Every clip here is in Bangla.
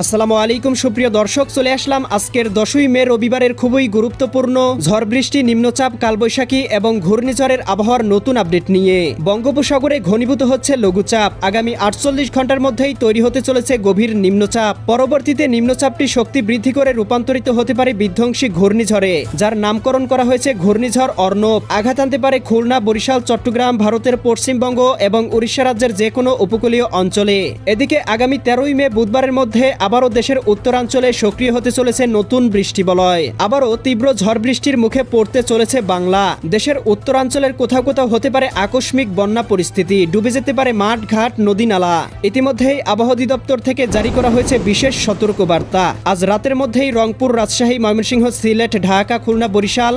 আসসালামু আলাইকুম সুপ্রিয় দর্শক, চলে আসলাম আজকের 10ই মে রবিবারের খুবই গুরুত্বপূর্ণ ঝড় বৃষ্টি, নিম্নচাপ, কালবৈশাখী এবং ঘূর্ণিঝড়ের আবহাওয়ার নতুন আপডেট নিয়ে। বঙ্গোপসাগরে ঘনীভূত হচ্ছে লঘুচাপ। আগামী 48 ঘন্টার মধ্যেই তৈরি হতে চলেছে গভীর নিম্নচাপ। পরবর্তীতে নিম্নচাপটি শক্তি বৃদ্ধি করে রূপান্তরিত হতে পারে বিধ্বংসী ঘূর্ণিঝড়ে, যার নামকরণ করা হয়েছে ঘূর্ণিঝড় অর্ণব। আঘাত আনতে পারে খুলনা, বরিশাল, চট্টগ্রাম, ভারতের পশ্চিমবঙ্গ এবং উড়িষ্যা রাজ্যের যে কোনো উপকূলীয় অঞ্চলে। এদিকে আগামী 13ই মে বুধবারের মধ্যে আবারও দেশের উত্তরাঞ্চলে সক্রিয় হতে চলেছে নতুন বৃষ্টিবলয়। আবারও তীব্র ঝড় বৃষ্টির মুখে পড়তে চলেছে বাংলা। দেশের উত্তরাঞ্চলের কোথাও কোথাও হতে পারে আকস্মিক বন্যা পরিস্থিতি, ডুবে যেতে পারে মাঠ ঘাট, নদী নালা। ইতিমধ্যেই আবহাওয়া অধিদপ্তর থেকে জারি করা হয়েছে বিশেষ সতর্কবার্তা। আজ রাতের মধ্যেই রংপুর, রাজশাহী, ময়মনসিংহ, সিলেট, ঢাকা, খুলনা, বরিশাল,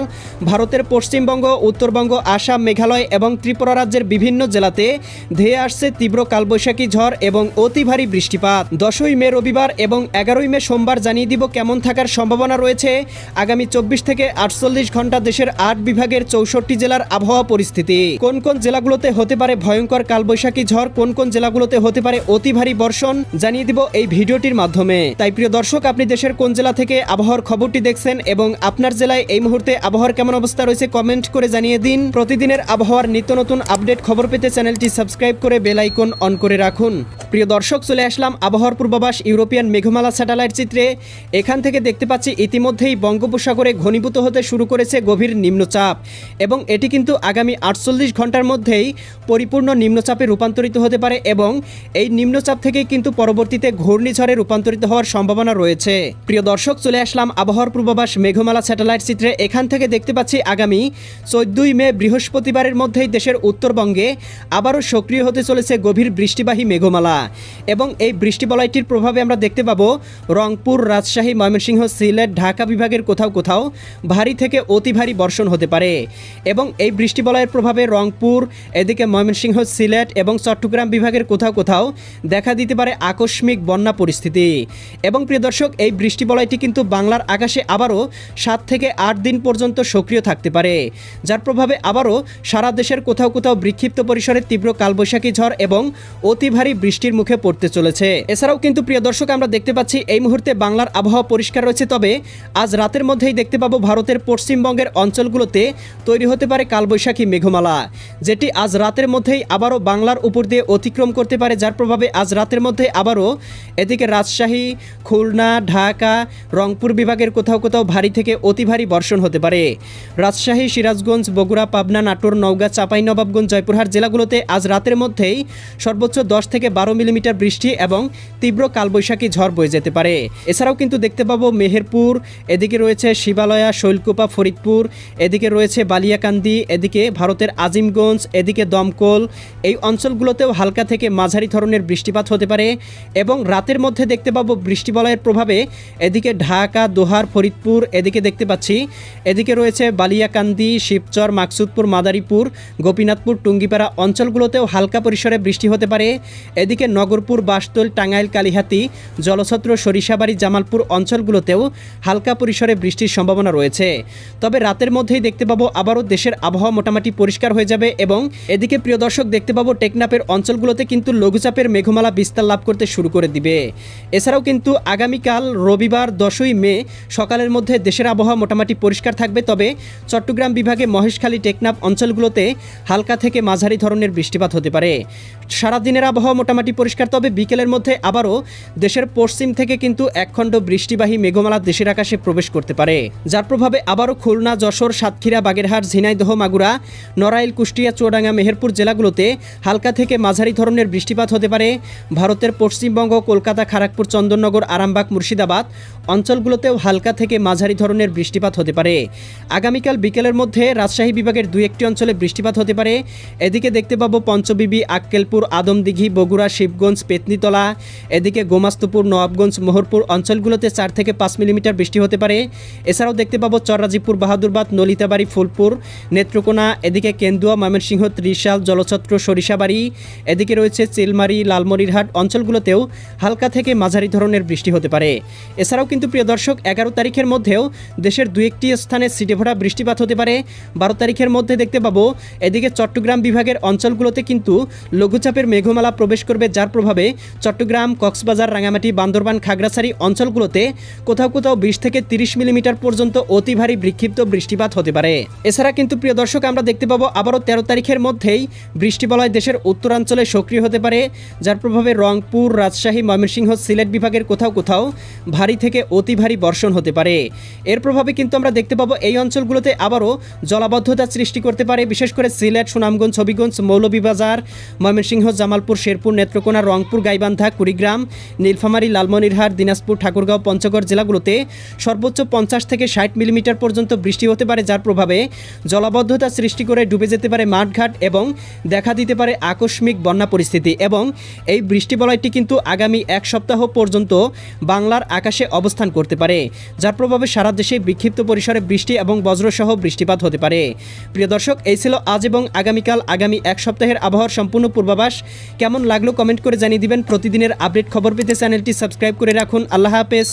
ভারতের পশ্চিমবঙ্গ, উত্তরবঙ্গ, আসাম, মেঘালয় এবং ত্রিপুরা রাজ্যের বিভিন্ন জেলাতে ধেয়ে আসছে তীব্র কালবৈশাখী ঝড় এবং অতি ভারী বৃষ্টিপাত। 10ই মে রবিবার এবং 11ই মে সোমবার জানিয়ে দিব কেমন থাকার সম্ভাবনা রয়েছে আগামী 24 থেকে 48 ঘন্টা দেশের 8 বিভাগের 64 জেলার আবহাওয়া পরিস্থিতি। কোন কোন জেলাগুলোতে হতে পারে ভয়ঙ্কর কালবৈশাখী ঝড়, কোন কোন জেলাগুলোতে হতে পারে অতি ভারী বর্ষণ, জানিয়ে দিব এই ভিডিওটির মাধ্যমে। তাই প্রিয় দর্শক, আপনি দেশের কোন জেলা থেকে আবহাওয়ার খবরটি দেখছেন এবং আপনার জেলায় এই মুহূর্তে আবহাওয়ার কেমন অবস্থা রয়েছে কমেন্ট করে জানিয়ে দিন। প্রতিদিনের আবহাওয়ার নিত্য নতুন আপডেট খবর পেতে চ্যানেলটি সাবস্ক্রাইব করে বেল আইকন অন করে রাখুন। প্রিয় দর্শক, চলে আসলাম আবহাওয়ার পূর্বাভাস ইউরোপিয়ান মেঘমালা স্যাটেলাইট চিত্রে। এখান থেকে দেখতে পাচ্ছি ইতিমধ্যেই বঙ্গোপসাগরে ঘনীভূত হতে শুরু করেছে গভীর নিম্নচাপ এবং এটি কিন্তু আগামী 48 ঘন্টার মধ্যেই পরিপূর্ণ নিম্নচাপে রূপান্তরিত হতে পারে এবং এই নিম্নচাপ থেকেই কিন্তু পরবর্তীতে ঘূর্ণিঝড়ে রূপান্তরিত হওয়ার সম্ভাবনা রয়েছে। প্রিয় দর্শক, চলে আসলাম আবহাওয়ার পূর্বাভাস মেঘমালা স্যাটেলাইট চিত্রে। এখান থেকে দেখতে পাচ্ছি আগামী 14ই মে বৃহস্পতিবারের মধ্যেই দেশের উত্তরবঙ্গে আবারও সক্রিয় হতে চলেছে গভীর বৃষ্টিবাহী মেঘমালা এবং এই বৃষ্টিবলয়টির প্রভাবে আমরা দেখতে পাবো রংপুর, রাজশাহী, ময়মনসিংহ, সিলেট, ঢাকা বিভাগের কোথাও কোথাও ভারী থেকে অতি ভারী বর্ষণ হতে পারে এবং এই বৃষ্টিবলয়ের প্রভাবে রংপুর, এদিকে ময়মনসিংহ, সিলেট এবং চট্টগ্রাম বিভাগের কোথাও কোথাও দেখা দিতে পারে আকস্মিক বন্যা পরিস্থিতি। এবং প্রিয় দর্শক, এই বৃষ্টিবলয়টি কিন্তু বাংলার আকাশে আবারও 7 থেকে 8 দিন পর্যন্ত সক্রিয় থাকতে পারে, যার প্রভাবে আবারও সারা দেশের কোথাও কোথাও বিক্ষিপ্ত পরিসরে তীব্র কালবৈশাখী ঝড় এবং অতি ভারী বৃষ্টির মুখে পড়তে চলেছে। এছাড়াও কিন্তু প্রিয় দর্শক, আমরা দেখতে পাচ্ছি এই মুহূর্তে বাংলার আবহাওয়া পরিষ্কার রয়েছে, তবে আজ রাতের মধ্যেই দেখতে পাবো ভারতের পশ্চিমবঙ্গের অঞ্চলগুলোতে তৈরি হতে পারে কালবৈশাখী মেঘমালা, যেটি আজ রাতের মধ্যেই আবারও বাংলার উপর দিয়ে অতিক্রম করতে পারে, যার প্রভাবে আজ রাতের মধ্যে আবারও এদিকে রাজশাহী, খুলনা, ঢাকা, রংপুর বিভাগের কোথাও কোথাও ভারী থেকে অতি ভারী বর্ষণ হতে পারে। রাজশাহী, সিরাজগঞ্জ, বগুড়া, পাবনা, নাটোর, নওগাঁ, চাঁপাইনবাবগঞ্জ, জয়পুরহাট জেলাগুলোতে আজ রাতের মধ্যেই সর্বোচ্চ 10 থেকে 12 মিলিমিটার বৃষ্টি এবং তীব্র কালবৈশাখী ঝড় বয়ে যেতে পারে। এছাড়াও কিন্তু দেখতে পাবো মেহেরপুর, এদিকে রয়েছে শিবালয়া, শৈলকুপা, ফরিদপুর, এদিকে রয়েছে বালিয়াকান্দি, এদিকে ভারতের আজিমগঞ্জ, এদিকে দমকল, এই অঞ্চলগুলোতেও হালকা থেকে মাঝারি ধরনের বৃষ্টিপাত হতে পারে এবং রাতের মধ্যে দেখতে পাবো বৃষ্টিবলয়ের প্রভাবে এদিকে ঢাকা, দোহার, ফরিদপুর, এদিকে দেখতে পাচ্ছি এদিকে রয়েছে বালিয়াকান্দি, শিবচর, মাকসুদপুর, মাদারীপুর, গোপীনাথপুর, টুঙ্গিপাড়া অঞ্চলগুলোতেও হালকা পরিসরে বৃষ্টি হতে পারে। এদিকে নগরপুর, বাসতল, টাঙ্গাইল, কালিহাতি, জলছত্র, সরিষাবাড়ি, জামালপুর অঞ্চলগুলোতেও হালকা পরিসরে বৃষ্টির সম্ভাবনা রয়েছে। তবে রাতের মধ্যেই দেখতে পাবো আবারও দেশের আবহাওয়া মোটামুটি পরিষ্কার হয়ে যাবে এবং এদিকে প্রিয় দর্শক দেখতে পাবো টেকনাফের অঞ্চলগুলোতে কিন্তু লঘুচাপের মেঘমালা বিস্তার লাভ করতে শুরু করে দিবে। এছাড়াও কিন্তু আগামীকাল রবিবার 10ই মে সকালের মধ্যে দেশের আবহাওয়া মোটামুটি পরিষ্কার থাকবে, তবে চট্টগ্রাম বিভাগে মহেশখালী, টেকনাফ অঞ্চলগুলোতে হালকা থেকে মাঝারি ধরনের বৃষ্টিপাত হতে পারে। সারাদিনের আবহাওয়া মোটামুটি পরিষ্কার, তবে বিকেলের মধ্যে আবারও দেশের পশ্চিম থেকে কিন্তু একখণ্ড বৃষ্টিবাহী মেঘমালা দেশের আকাশে প্রবেশ করতে পারে, যার প্রভাবে আবারও খুলনা, যশোর, সাতক্ষীরা, বাগেরহাট, ঝিনাইদহ, মাগুরা, নড়াইল, কুষ্টিয়া, চুয়াডাঙ্গা, মেহেরপুর জেলাগুলোতে হালকা থেকে মাঝারি ধরনের বৃষ্টিপাত হতে পারে। ভারতের পশ্চিমবঙ্গ, কলকাতা, খড়গপুর, চন্দননগর, আরামবাগ, মুর্শিদাবাদ অঞ্চলগুলোতেও হালকা থেকে মাঝারি ধরনের বৃষ্টিপাত হতে পারে। আগামীকাল বিকেলের মধ্যে রাজশাহী বিভাগের 2-1টি অঞ্চলে বৃষ্টিপাত হতে পারে। এদিকে দেখতে পাবো পঞ্চবিবি, আক্কেলপুর, আদমদিঘি, বগুড়া, শিবগঞ্জ, পেতনিতলা, এদিকে গোমাস্তুপুর, নবাবগঞ্জ, মোহরপুর অঞ্চলগুলোতে 4 থেকে 5 মিলিমিটার বৃষ্টি হতে পারে। এছাড়াও দেখতে পাবো চররাজিপুর, বাহাদুরবাদ, নলিতাবাড়ি, ফুলপুর, নেত্রকোনা, এদিকে কেন্দুয়া, ময়মনসিংহ, ত্রিশাল, জলছত্র, সরিষাবাড়ি, এদিকে রয়েছে চিলমারি, লালমনিরহাট অঞ্চলগুলোতেও হালকা থেকে মাঝারি ধরনের বৃষ্টি হতে পারে। এছাড়াও কিন্তু প্রিয় দর্শক 11 তারিখের মধ্যেও দেশের 2-1টি স্থানে ছিটেফোঁটা বৃষ্টিপাত হতে পারে। 12 তারিখের মধ্যে দেখতে পাবো এদিকে চট্টগ্রাম বিভাগের অঞ্চলগুলোতে কিন্তু লঘুচাপের মেঘমালা প্রবেশ করবে, যার প্রভাবে চট্টগ্রাম, কক্সবাজার, রাঙামাটি, বান্দরবান খাগড়াছড়ি অঞ্চলগুলোতে কোথাও কোথাও 20 থেকে 30 মিলিমিটার পর্যন্ত অতি ভারী বিক্ষিপ্ত বৃষ্টিপাত হতে পারে। এছাড়া কিন্তু প্রিয় দর্শক আমরা দেখতে পাবো আবারও 13 তারিখের মধ্যেই বৃষ্টিবলয় দেশের উত্তরাঞ্চলে সক্রিয় হতে পারে, যার প্রভাবে রংপুর, রাজশাহী, ময়মনসিংহ, সিলেট বিভাগের কোথাও কোথাও ভারী থেকে অতি ভারী বর্ষণ হতে পারে। এর প্রভাবে কিন্তু আমরা দেখতে পাবো এই অঞ্চলগুলোতে আবারও জলাবদ্ধতা সৃষ্টি করতে পারে, বিশেষ করে সিলেট, সুনামগঞ্জ, হবিগঞ্জ, মৌলভীবাজার, ময়মনসিংহ, জামালপুর, শেরপুর, নেত্রকোনা, রংপুর, গাইবান্ধা, কুড়িগ্রাম, নীলফামারী, লালমনিরহাট, দিনাজপুর, ঠাকুরগাঁও, পঞ্চগড় জেলাগুলোতে সর্বোচ্চ 50 থেকে 60 মিলিমিটার পর্যন্ত বৃষ্টি হতে পারে, যার প্রভাবে জলাবদ্ধতা সৃষ্টি করে ডুবে যেতে পারে মাঠঘাট এবং দেখা দিতে পারে আকস্মিক বন্যা পরিস্থিতি। এবং এই বৃষ্টিবলয়টি কিন্তু আগামী এক সপ্তাহ পর্যন্ত বাংলার আকাশে অবস্থান করতে পারে, যার প্রভাবে সারা দেশে বিক্ষিপ্ত পরিসরে বৃষ্টি এবং বজ্রসহ বৃষ্টিপাত হতে পারে। প্রিয় দর্শক, এই ছিল আজ এবং আগামীকাল আগামী এক সপ্তাহের আবহাওয়ার সম্পূর্ণ পূর্বাভাস। কেমন লাগলো কমেন্ট করে জানিয়ে দিবেন। প্রতিদিনের আপডেট খবর পেতে চ্যানেলটি সাবস্ক্রাইব করে রাখুন। আল্লাহ হাফেজ।